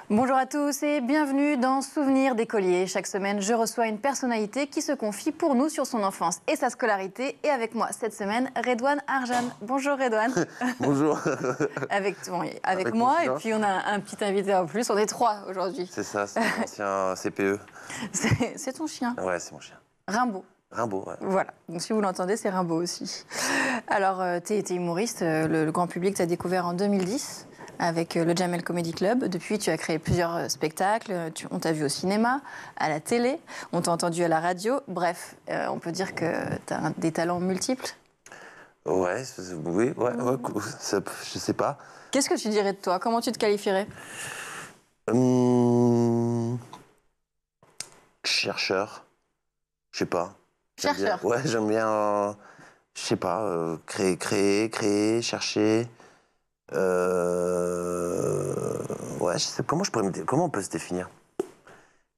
Bonjour à tous et bienvenue dans Souvenirs d'écolier. Chaque semaine, je reçois une personnalité qui se confie pour nous sur son enfance et sa scolarité. Et avec moi cette semaine, Redouane Arjan. Bonjour Redouane. Bonjour. avec moi, et puis on a un petit invité en plus. On est 3 aujourd'hui. C'est ça, c'est mon ancien CPE. C'est ton chien? Ouais, c'est mon chien. Rimbaud. Rimbaud, ouais. Voilà, donc si vous l'entendez, c'est Rimbaud aussi. Alors, t'es humoriste, le grand public t'a découvert en 2010 avec le Jamel Comedy Club. Depuis, tu as créé plusieurs spectacles, on t'a vu au cinéma, à la télé, on t'a entendu à la radio. Bref, on peut dire que t'as des talents multiples. Ouais, oui, ouais, je sais pas. Qu'est-ce que tu dirais de toi? Comment tu te qualifierais? Chercheur, je sais pas. Chercheur. Ouais, j'aime bien, je sais pas, créer, chercher. Ouais, je sais comment comment on peut se définir?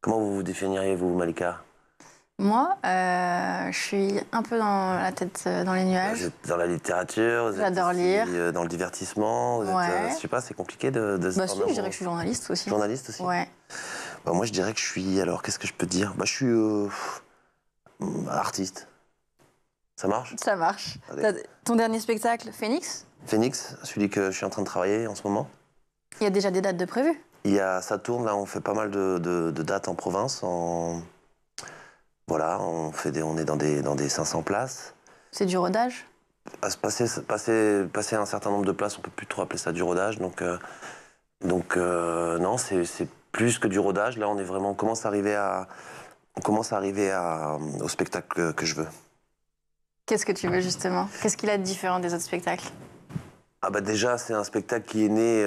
Comment vous vous définiriez, vous, Malika? Moi, je suis un peu dans la tête dans les nuages. Vous êtes dans la littérature, J'adore lire. Dans le divertissement, vous êtes, je sais pas, c'est compliqué de se Bah si, je dirais que je suis journaliste aussi. Journaliste aussi? Ouais. Bah, moi, je dirais que je suis... Alors, qu'est-ce que je peux dire? Bah, je suis artiste. Ça marche? Ça marche. Allez. Ton dernier spectacle, Phoenix? Phoenix, celui que je suis en train de travailler en ce moment. Il y a déjà des dates de prévues? Ça tourne, là, on fait pas mal de dates en province. Voilà, on est dans des 500 places. C'est du rodage? Passer un certain nombre de places, on peut plus trop appeler ça du rodage. Donc non, c'est plus que du rodage. Là, on commence à arriver au spectacle que je veux. Qu'est-ce que tu veux justement? Qu'est-ce qu'il a de différent des autres spectacles? Ah bah déjà, c'est un spectacle qui est né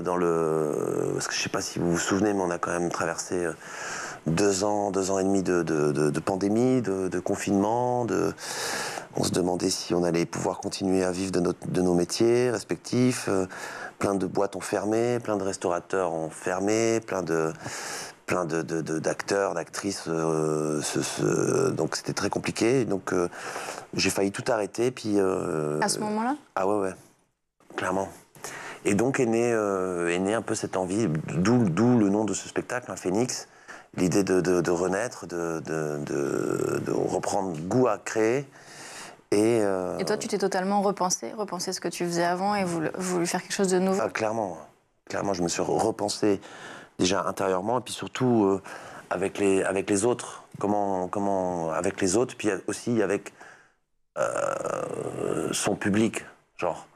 dans le... Parce que je sais pas si vous vous souvenez, mais on a quand même traversé 2 ans et demi de pandémie, de confinement. On se demandait si on allait pouvoir continuer à vivre de nos métiers respectifs. Plein de boîtes ont fermé, plein de restaurateurs ont fermé, plein d'acteurs, d'actrices. Donc c'était très compliqué. Donc j'ai failli tout arrêter. Puis, à ce moment-là? Ah ouais, clairement. Et donc est née un peu cette envie, d'où le nom de ce spectacle, hein, Phoenix. L'idée de renaître, de reprendre goût à créer. Et toi, tu t'es totalement repensé ce que tu faisais avant et voulu faire quelque chose de nouveau? Ah, clairement, je me suis repensé déjà intérieurement et puis surtout avec les autres. Comment avec les autres, puis aussi avec son public, genre.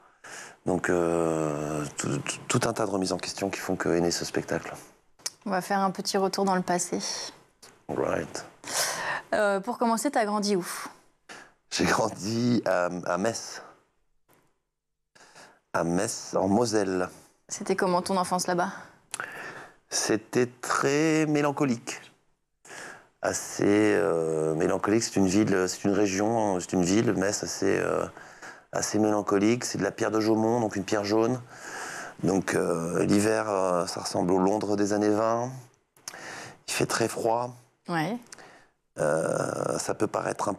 Donc tout un tas de remises en question qui font qu'est né ce spectacle. On va faire un petit retour dans le passé. Right. Pour commencer, t'as grandi où? J'ai grandi à Metz. À Metz, en Moselle. C'était comment ton enfance là-bas? C'était très mélancolique. Assez mélancolique. C'est une ville, c'est une région, c'est une ville, Metz, assez mélancolique. C'est de la pierre de Jaumont, donc une pierre jaune. Donc l'hiver, ça ressemble au Londres des années 20. Il fait très froid. Ouais. Ça peut paraître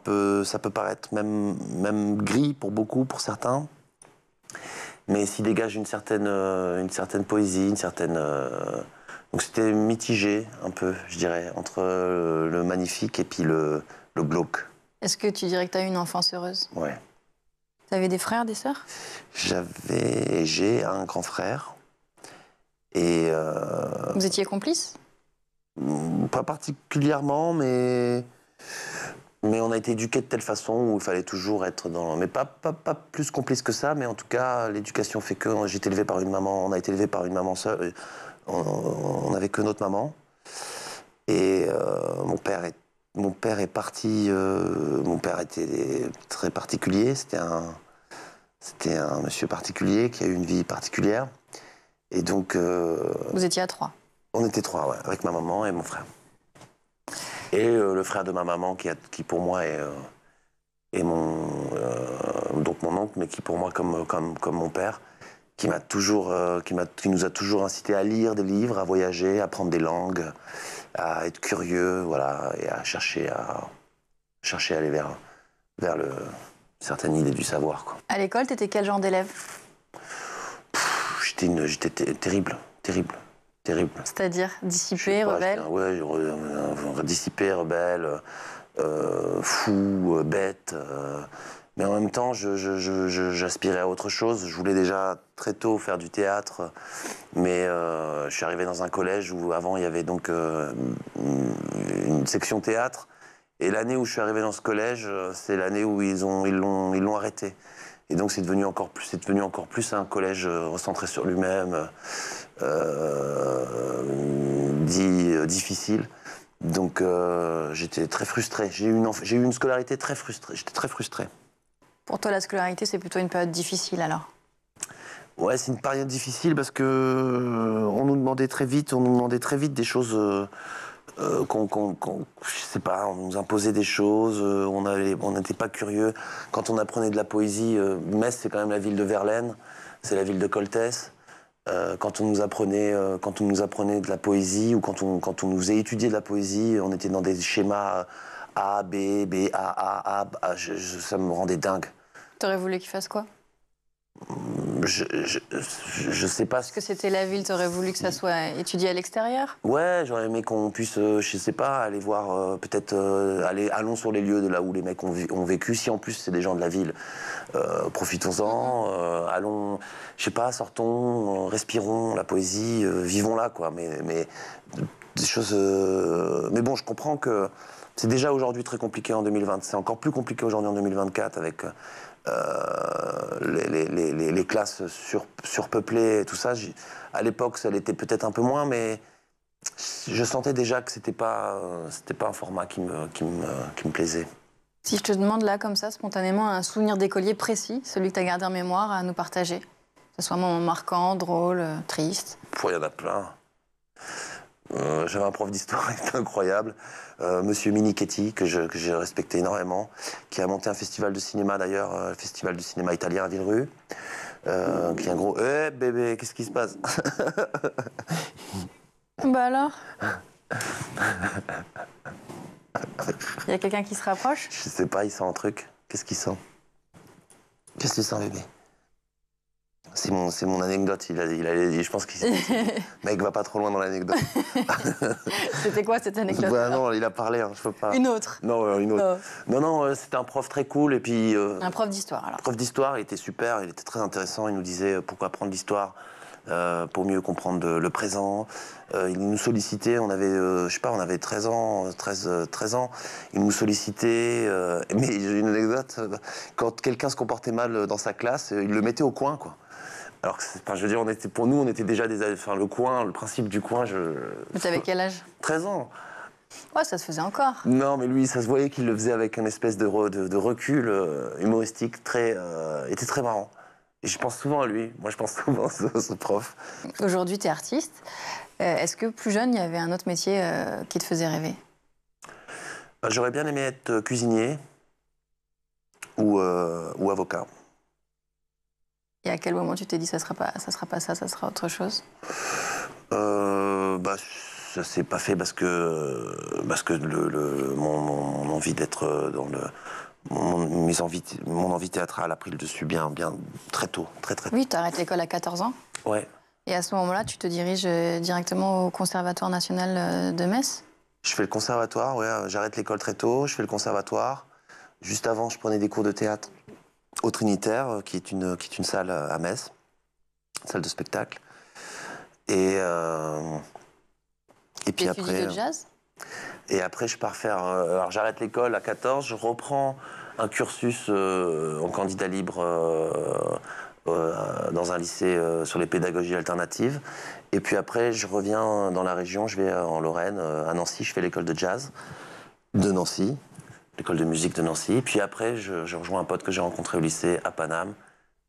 même gris pour beaucoup, pour certains. Mais s'y dégage une certaine poésie, donc c'était mitigé un peu, je dirais, entre le magnifique et puis le glauque. Est-ce que tu dirais que tu as eu une enfance heureuse? Ouais. Tu avais des frères, des sœurs? J'ai un grand frère. Et vous étiez complices? Pas particulièrement, mais on a été éduqués de telle façon où il fallait toujours être dans... Mais pas plus complice que ça, mais en tout cas, l'éducation fait que j'ai été élevé par une maman, on a été élevé par une maman seule, on n'avait que notre maman. Et mon père est parti, mon père était très particulier, c'était un monsieur particulier qui a eu une vie particulière. Et donc... vous étiez à 3? On était 3, ouais, avec ma maman et mon frère. Et le frère de ma maman, qui pour moi est donc mon oncle, mais qui pour moi comme mon père, qui nous a toujours incité à lire des livres, à voyager, à apprendre des langues, à être curieux, voilà, et à chercher à aller vers certaine idée du savoir, quoi. À l'école, t'étais quel genre d'élève? J'étais terrible. terrible. C'est-à-dire dissipé, rebelle? Ouais, dissipé, rebelle, fou, bête. Mais en même temps, j'aspirais à autre chose. Je voulais déjà très tôt faire du théâtre. Mais je suis arrivé dans un collège où avant il y avait donc une section théâtre. Et l'année où je suis arrivé dans ce collège, c'est l'année où ils l'ont arrêté. Et donc c'est devenu encore plus un collège recentré sur lui-même, difficile. Donc j'étais très frustré. J'ai eu une scolarité très frustrée. J'étais très frustré. Pour toi, la scolarité, c'est plutôt une période difficile alors? Ouais, c'est une période difficile parce que on nous demandait très vite des choses je sais pas, on nous imposait des choses, on n'était pas curieux. Quand on apprenait de la poésie, Metz, c'est quand même la ville de Verlaine, c'est la ville de Coltès. Quand on nous apprenait de la poésie ou quand on nous faisait étudier de la poésie, on était dans des schémas A, B, B, A, ça me rendait dingue. T'aurais voulu qu'il fasse quoi? Je sais pas. Parce que c'était la ville, t'aurais voulu que ça soit étudié à l'extérieur? Ouais, j'aurais aimé qu'on puisse, je sais pas, aller voir, allons sur les lieux de là où les mecs ont vécu. Si en plus c'est des gens de la ville, profitons-en, allons, je sais pas, sortons, respirons la poésie, vivons-la, quoi. Mais des choses. Mais bon, je comprends que c'est déjà aujourd'hui très compliqué en 2020. C'est encore plus compliqué aujourd'hui en 2024 avec. Les classes surpeuplées et tout ça. À l'époque, ça l'était peut-être un peu moins, mais je sentais déjà que c'était pas un format qui me plaisait. Si je te demande là, comme ça, spontanément, un souvenir d'écolier précis, celui que tu as gardé en mémoire à nous partager, que ce soit un moment marquant, drôle, triste. Il y en a plein. J'avais un prof d'histoire qui était incroyable, Monsieur Minichetti, que j'ai respecté énormément, qui a monté un festival de cinéma d'ailleurs, le festival du cinéma italien à Villerue, qui est un gros. Bébé, qu'est-ce qui se passe? Bah alors? Il y a quelqu'un qui se rapproche? Je sais pas, il sent un truc. Qu'est-ce qu'il sent? Qu'est-ce que tu sens, bébé? C'est mon anecdote. Je pense qu'il mec va pas trop loin dans l'anecdote. C'était quoi cette anecdote? Bah, non, il a parlé, hein, je peux pas. Une autre? Non, une autre. Oh. Non, c'était un prof très cool et puis. Un prof d'histoire alors. Prof d'histoire, il était super, il était très intéressant. Il nous disait pourquoi apprendre l'histoire pour mieux comprendre le présent. Il nous sollicitait, on avait, je sais pas, on avait 13 ans. Il nous sollicitait. Mais j'ai une anecdote. Quand quelqu'un se comportait mal dans sa classe, il le mettait au coin, quoi. Alors que, je veux dire, pour nous, on était déjà le coin, le principe du coin. Mais t'avais quel âge? 13 ans. Ouais, ça se faisait encore. Non, mais lui, ça se voyait qu'il le faisait avec une espèce de recul humoristique était très marrant. Et je pense souvent à lui. Moi, je pense souvent à ce prof. Aujourd'hui, tu es artiste. Est-ce que plus jeune, il y avait un autre métier qui te faisait rêver? J'aurais bien aimé être cuisinier ou avocat. Et à quel moment tu t'es dit ça sera pas ça sera autre chose? Ça s'est pas fait parce que mon envie d'être dans mon envie théâtrale a pris le dessus bien très tôt, très tôt. Oui, tu arrêtes l'école à 14 ans. Ouais. Et à ce moment-là, tu te diriges directement au Conservatoire national de Metz? Je fais le conservatoire, ouais. J'arrête l'école très tôt, je fais le conservatoire. Juste avant, je prenais des cours de théâtre au Trinitaire, qui est une salle à Metz, salle de spectacle. Et puis après. De jazz? Et après, je pars faire. Alors, j'arrête l'école à 14, je reprends un cursus en candidat libre dans un lycée sur les pédagogies alternatives. Et puis après, je reviens dans la région, je vais en Lorraine, à Nancy, je fais l'école de jazz de Nancy, l'école de musique de Nancy. Et puis après, je rejoins un pote que j'ai rencontré au lycée à Paname.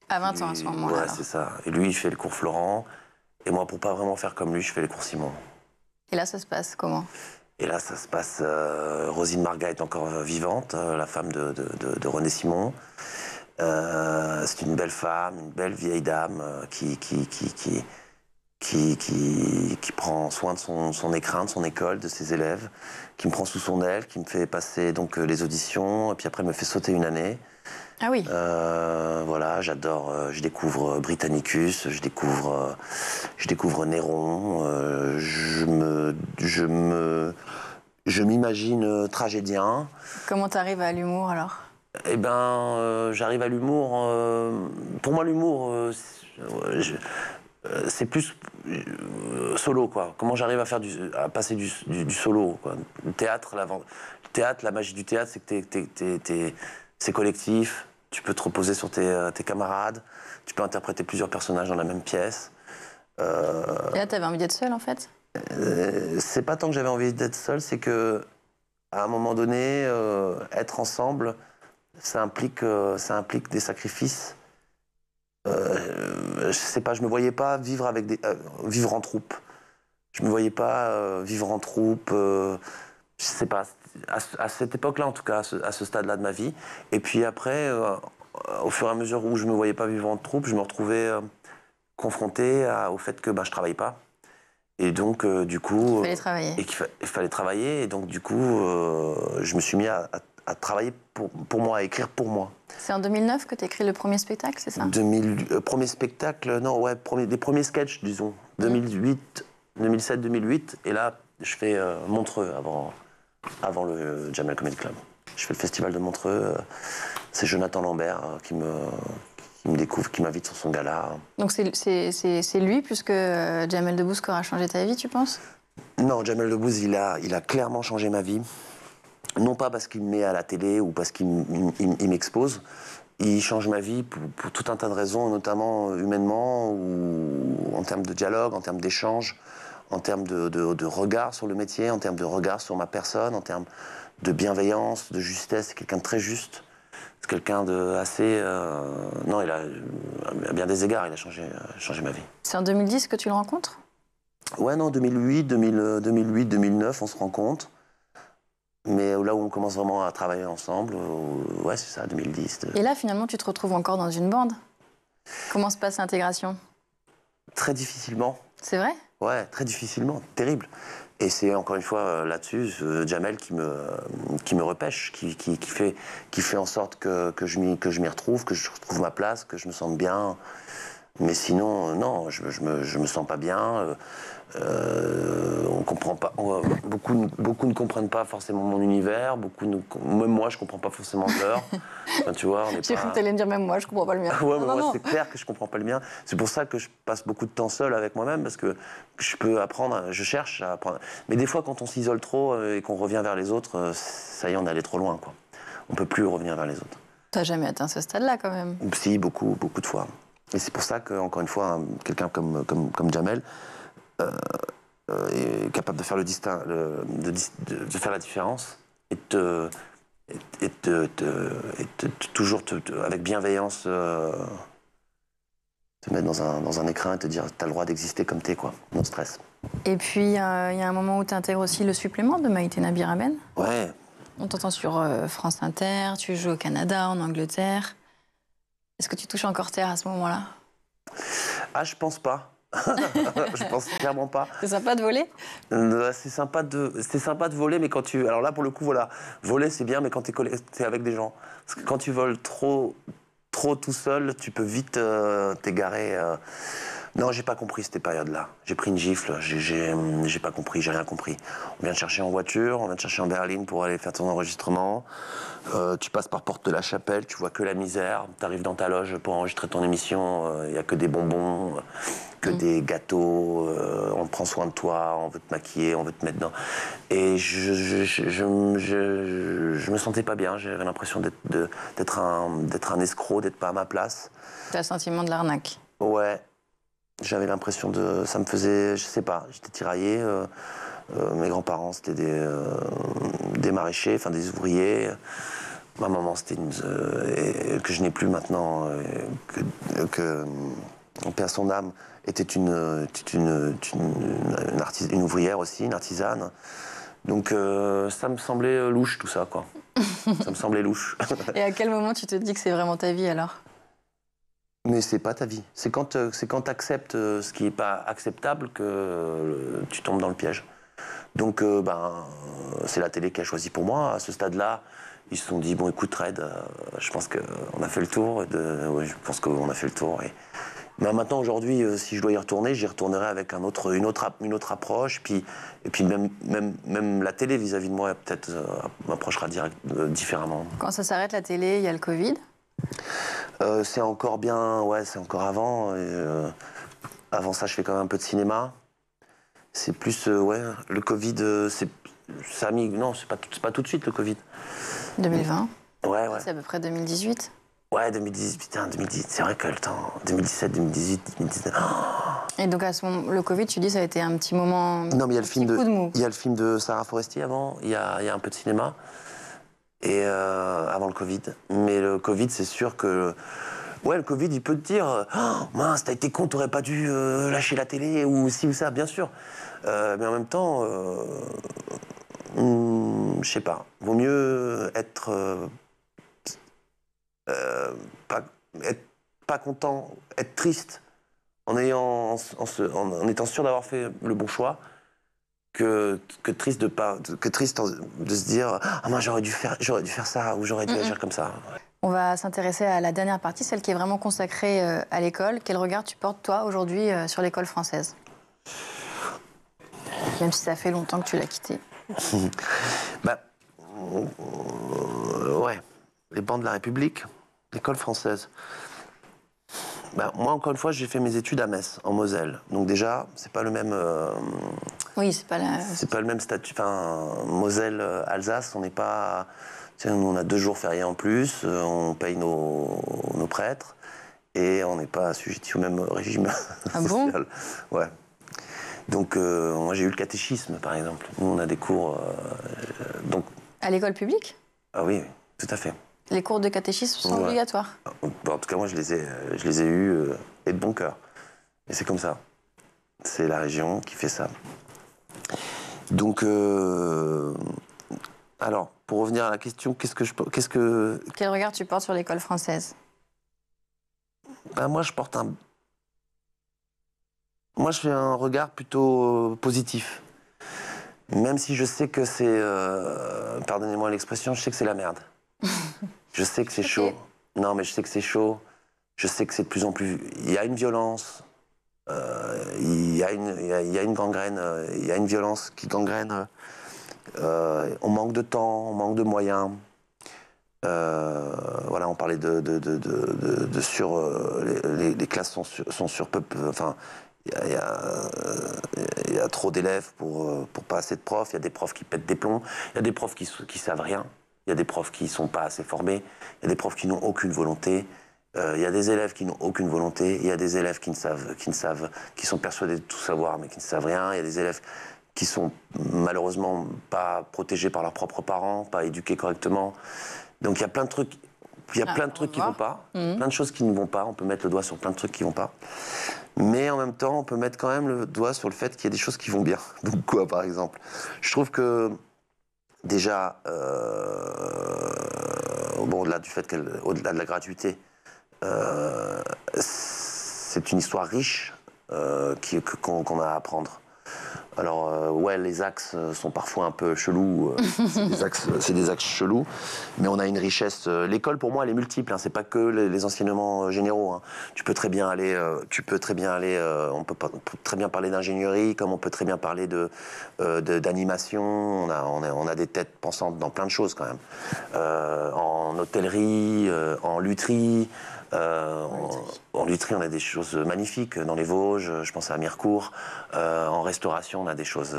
À 20 ans à ce moment-là. Ouais, c'est ça. Et lui, il fait le cours Florent. Et moi, pour pas vraiment faire comme lui, je fais les cours Simon. Et là, ça se passe comment? Et là, ça se passe. Rosine Marga est encore vivante, la femme de René Simon. C'est une belle femme, une belle vieille dame qui prend soin de son écrin, de son école, de ses élèves, qui me prend sous son aile, qui me fait passer donc les auditions, et puis après me fait sauter une année. Ah oui. Voilà, ça, j'adore, je découvre Britannicus, je découvre Néron, je m'imagine tragédien. Comment tu arrives à l'humour alors? Eh ben, j'arrive à l'humour. Pour moi, l'humour, c'est plus solo, quoi. Comment j'arrive à passer du solo, quoi. Le théâtre, la magie du théâtre, c'est que c'est collectif. Tu peux te reposer sur tes camarades. Tu peux interpréter plusieurs personnages dans la même pièce. Et là, t'avais envie d'être seule, en fait? C'est pas tant que j'avais envie d'être seul, c'est que à un moment donné, être ensemble, ça implique des sacrifices. Je sais pas, je me voyais pas vivre vivre en troupe. Je me voyais pas vivre en troupe. Je sais pas, à cette époque-là, en tout cas, à ce stade-là de ma vie. Et puis après, au fur et à mesure où je me voyais pas vivre en troupe, je me retrouvais confronté au fait que je travaillais pas. Et donc, du coup... Il fallait travailler. Et il fallait travailler. Et donc, du coup, je me suis mis à travailler pour moi, à écrire pour moi. C'est en 2009 que tu écris le premier spectacle, c'est ça? Premier spectacle, non, ouais, les premiers sketchs, disons. 2007-2008. Et là, je fais Montreux avant le Jamel Comedy Club. Je fais le festival de Montreux. C'est Jonathan Lambert qui me découvre, qui m'invite sur son gala. Donc c'est lui, plus que Jamel Debbouze, qui aura changé ta vie, tu penses? Non, Jamel Debbouze, il a clairement changé ma vie. Non pas parce qu'il me met à la télé ou parce qu'il m'expose. Il change ma vie pour tout un tas de raisons, notamment humainement, ou en termes de dialogue, en termes d'échange, en termes de regard sur le métier, en termes de regard sur ma personne, en termes de bienveillance, de justesse. C'est quelqu'un de très juste. C'est quelqu'un de assez... Non, à bien des égards, il a changé ma vie. C'est en 2010 que tu le rencontres? Ouais, non, 2009, on se rencontre. Mais là où on commence vraiment à travailler ensemble, ouais, c'est ça, 2010. Et là, finalement, tu te retrouves encore dans une bande. Comment se passe l'intégration? Très difficilement. C'est vrai? Ouais, très difficilement, terrible. Et c'est encore une fois là-dessus, Jamel qui me repêche, qui fait en sorte que je m'y retrouve, que je retrouve ma place, que je me sente bien. Mais sinon, non, je me sens pas bien. On comprend pas. Beaucoup ne comprennent pas forcément mon univers. Même moi, je comprends pas forcément leur. Enfin, tu vois, J'ai cru que t'allais me dire même moi, je comprends pas le mien. Ouais, mais moi, c'est clair que je comprends pas le mien. C'est pour ça que je passe beaucoup de temps seul avec moi-même, parce que je peux apprendre. Je cherche à apprendre. Mais des fois, quand on s'isole trop et qu'on revient vers les autres, ça y est, on est allé trop loin, quoi. On peut plus revenir vers les autre. T'as jamais atteint ce stade-là, quand même? Si, beaucoup de fois. Et c'est pour ça que, encore une fois, quelqu'un comme Jamel est capable de faire le distinct, de faire la différence et toujours avec bienveillance te mettre dans un écrin et te dire t'as le droit d'exister comme t'es, quoi, non stress. Et puis il y a un moment où tu intègres aussi le supplément de Maïté Nabiraben. Ouais. On t'entend sur France Inter, tu joues au Canada, en Angleterre. Est-ce que tu touches encore terre à ce moment-là? Ah, je pense pas. Je pense clairement pas. C'est sympa de voler? C'est sympa de voler, mais quand tu... Alors là, pour le coup, voilà, voler, c'est bien, mais quand t'es avec des gens. Parce que quand tu voles trop tout seul, tu peux vite t'égarer. Non, j'ai pas compris cette période-là. J'ai pris une gifle, j'ai pas compris, j'ai rien compris. On vient te chercher en voiture, on vient te chercher en berline pour aller faire ton enregistrement. Tu passes par Porte de la Chapelle, tu vois que la misère. T'arrives dans ta loge pour enregistrer ton émission, il y a que des bonbons, que des gâteaux. On prend soin de toi, on veut te maquiller, on veut te mettre dans... Et je me sentais pas bien. J'avais l'impression d'être un escroc, d'être pas à ma place. T'as le sentiment de l'arnaque? Ouais. J'avais l'impression de... Ça me faisait... Je sais pas, j'étais tiraillé. Mes grands-parents, c'était des maraîchers, enfin des ouvriers. Ma maman, c'était que je n'ai plus maintenant, que en paix à son âme, était une ouvrière aussi, une artisane. Donc ça me semblait louche, tout ça, quoi. Ça me semblait louche. Et à quel moment tu te dis que c'est vraiment ta vie, alors? Mais c'est pas ta vie. C'est quand t'acceptes ce qui est pas acceptable que tu tombes dans le piège. Donc, c'est la télé qui a choisi pour moi. À ce stade-là, Ils se sont dit, bon, écoute, Red, je pense qu'on a fait le tour. Ouais, je pense qu'on a fait le tour. Mais maintenant, aujourd'hui, si je dois y retourner, j'y retournerai avec une autre approche. Et puis même la télé vis-à-vis de moi, peut-être m'approchera différemment. Quand ça s'arrête, la télé, il y a le Covid. C'est encore bien, ouais, c'est encore avant. Avant ça, je fais quand même un peu de cinéma. C'est plus, ouais, le Covid, ça a mis... Non, c'est pas tout de suite, le Covid. 2020. Ouais. C'est à peu près 2018. Ouais, 2018, putain, 2010, c'est vrai que le temps... 2017, 2018, 2019... Et donc, à ce moment, le Covid, tu dis, ça a été un petit moment... Non, mais il y a il le film de Sarah Forestier avant, il y a un peu de cinéma, et avant le Covid. Mais le Covid, c'est sûr que... Ouais, le Covid, il peut te dire oh, mince, t'as été con, t'aurais pas dû lâcher la télé, ou ci ou ça, bien sûr. Mais en même temps, je sais pas, vaut mieux être pas content, être triste en étant sûr d'avoir fait le bon choix, que triste de se dire ah moi j'aurais dû faire ça ou j'aurais dû agir comme ça. On va s'intéresser à la dernière partie, celle qui est vraiment consacrée à l'école. Quel regard tu portes, toi, aujourd'hui, sur l'école française? Même si ça fait longtemps que tu l'as quittée. Ouais, les bancs de la République, l'école française. Moi, encore une fois, j'ai fait mes études à Metz, en Moselle. Donc déjà, c'est pas le même... Oui, c'est pas le même statut. Enfin, Moselle, Alsace, on n'est pas... On a 2 jours fériés en plus, on paye nos prêtres et on n'est pas assujetti au même régime social. Bon ouais. Donc, moi, j'ai eu le catéchisme, par exemple. Nous, on a des cours... donc... À l'école publique? Ah oui, tout à fait. Les cours de catéchisme sont obligatoires? En tout cas, moi, je les ai eus et de bon cœur. Et c'est comme ça. C'est la région qui fait ça. Donc... Alors, pour revenir à la question, Quel regard tu portes sur l'école française? Moi, je fais un regard plutôt positif. Même si je sais que c'est... pardonnez-moi l'expression, je sais que c'est la merde. Je sais que c'est chaud. Non, mais je sais que c'est chaud. Je sais que c'est de plus en plus... Il y a une violence. Il y a une gangrène. Il y a une violence qui gangrène. On manque de temps, on manque de moyens. Voilà, on parlait les classes sont surpeuplées. Enfin, il y a trop d'élèves pour pas assez de profs. Il y a des profs qui pètent des plombs. Il y a des profs qui savent rien. Il y a des profs qui sont pas assez formés. Il y a des profs qui n'ont aucune volonté. Il y a des élèves qui n'ont aucune volonté. Il y a des élèves qui sont persuadés de tout savoir mais qui ne savent rien. Il y a des élèves qui sont malheureusement pas protégés par leurs propres parents, pas éduqués correctement. Donc il y a plein de trucs, qui vont pas, plein de choses qui ne vont pas. On peut mettre le doigt sur plein de trucs qui vont pas. Mais en même temps, on peut mettre quand même le doigt sur le fait qu'il y a des choses qui vont bien. Donc quoi, par exemple? Je trouve que déjà, au-delà du fait au-delà de la gratuité, c'est une histoire riche qu'on a à apprendre. Alors, ouais, les axes sont parfois un peu chelous. C'est des axes chelous. Mais on a une richesse. L'école, pour moi, elle est multiple. Hein, c'est pas que les enseignements généraux. Hein. Tu peux très bien aller. On peut très bien parler d'ingénierie, comme on peut très bien parler d'animation. On a des têtes pensantes dans plein de choses, quand même. En hôtellerie, en lutherie. En lutherie, on a des choses magnifiques dans les Vosges. Je pense à Mirecourt. En restauration, on a des choses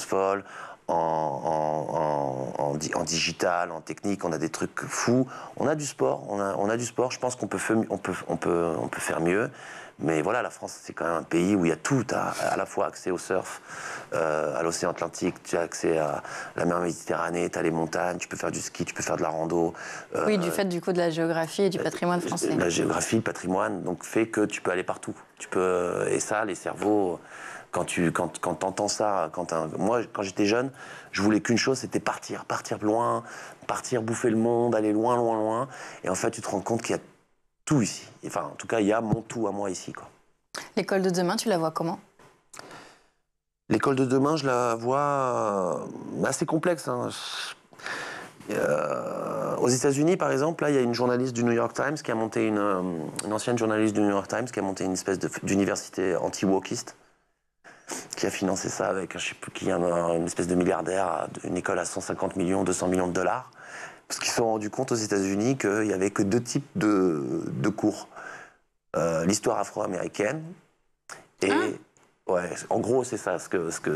folles. En digital, en technique, on a des trucs fous. On a du sport. On a du sport. Je pense qu'on peut faire mieux. Mais voilà, la France, c'est quand même un pays où il y a tout. Tu as à la fois accès au surf, à l'océan Atlantique, tu as accès à la mer Méditerranée, tu as les montagnes, tu peux faire du ski, tu peux faire de la rando. Oui, du fait du coup de la géogie et du patrimoine français. La géographie, le patrimoine, donc fait que tu peux aller partout. Et ça, les cerveaux, quand t'entends ça, moi, quand j'étais jeune, je voulais qu'une chose, c'était partir loin, partir bouffer le monde, aller loin, loin, loin. Et en fait, tu te rends compte qu'il y a tout ici. Enfin, en tout cas, il y a mon tout à moi ici, quoi. L'école de demain, tu la vois comment? L'école de demain, je la vois assez complexe. Hein. Aux États-Unis, par exemple, là, il y a une journaliste du New York Times qui a monté une ancienne journaliste du New York Times qui a monté une espèce d'université anti-wokiste, qui a financé ça avec, je sais plus qui, une espèce de milliardaire, une école à 150 millions, 200 millions de dollars, parce qu'ils se sont rendus compte aux États-Unis qu'il n'y avait que 2 types de cours. L'histoire afro-américaine et... Ouais, en gros, c'est ça.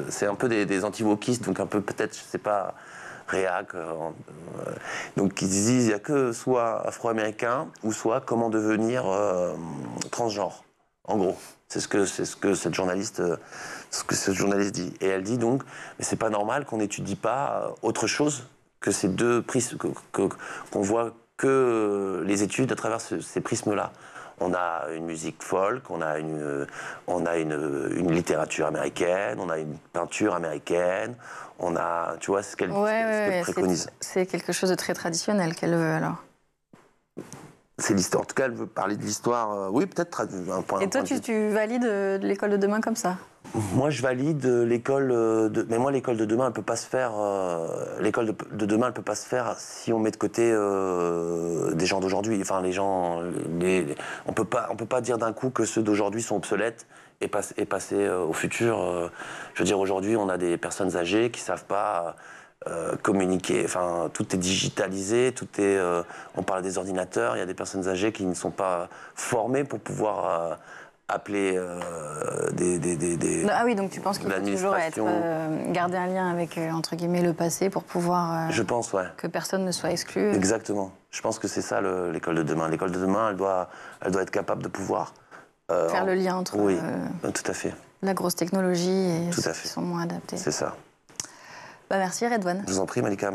C'est un peu des anti-wokistes, donc un peu peut-être, je sais pas, réac. Donc ils disent il n'y a que soit afro-américain ou soit comment devenir transgenre. En gros, c'est ce que cette journaliste dit. Et elle dit donc, mais c'est pas normal qu'on n'étudie pas autre chose que ces deux prismes, qu'on voit que les études à travers ces prismes-là. On a une musique folk, on a une littérature américaine, on a une peinture américaine, on a, tu vois, c'est ce qu'elle préconise. C'est quelque chose de très traditionnel qu'elle veut alors. C'est l'histoire. En tout cas, elle veut parler de l'histoire. Oui, peut-être un point. Et toi, tu valides l'école de demain comme ça? Moi, je valide l'école de... Mais moi, l'école de demain, elle peut pas se faire... l'école de demain, elle peut pas se faire si on met de côté des gens d'aujourd'hui. Enfin, les gens... On peut pas dire d'un coup que ceux d'aujourd'hui sont obsolètes et passer au futur. Je veux dire, aujourd'hui, on a des personnes âgées qui savent pas... communiquer, enfin tout est digitalisé, on parle des ordinateurs, il y a des personnes âgées qui ne sont pas formées pour pouvoir appeler Ah oui, donc tu penses qu'il faut toujours garder un lien avec, entre guillemets, le passé pour pouvoir... Je pense, ouais. Que personne ne soit exclu. Exactement. Je pense que c'est ça l'école de demain. L'école de demain, elle doit être capable de pouvoir... faire le lien entre... Oui, tout à fait. La grosse technologie et ceux qui sont moins adaptés. C'est ça. Bah merci Redouane. Je vous en prie, Malika.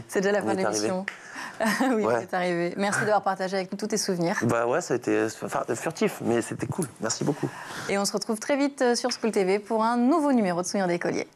C'est déjà la fin de l'émission. Oui, ouais. C'est arrivé. Merci d'avoir partagé avec nous tous tes souvenirs. Bah ouais, ça a été furtif, mais c'était cool. Merci beaucoup. Et on se retrouve très vite sur School TV pour un nouveau numéro de Souvenirs d'écoliers.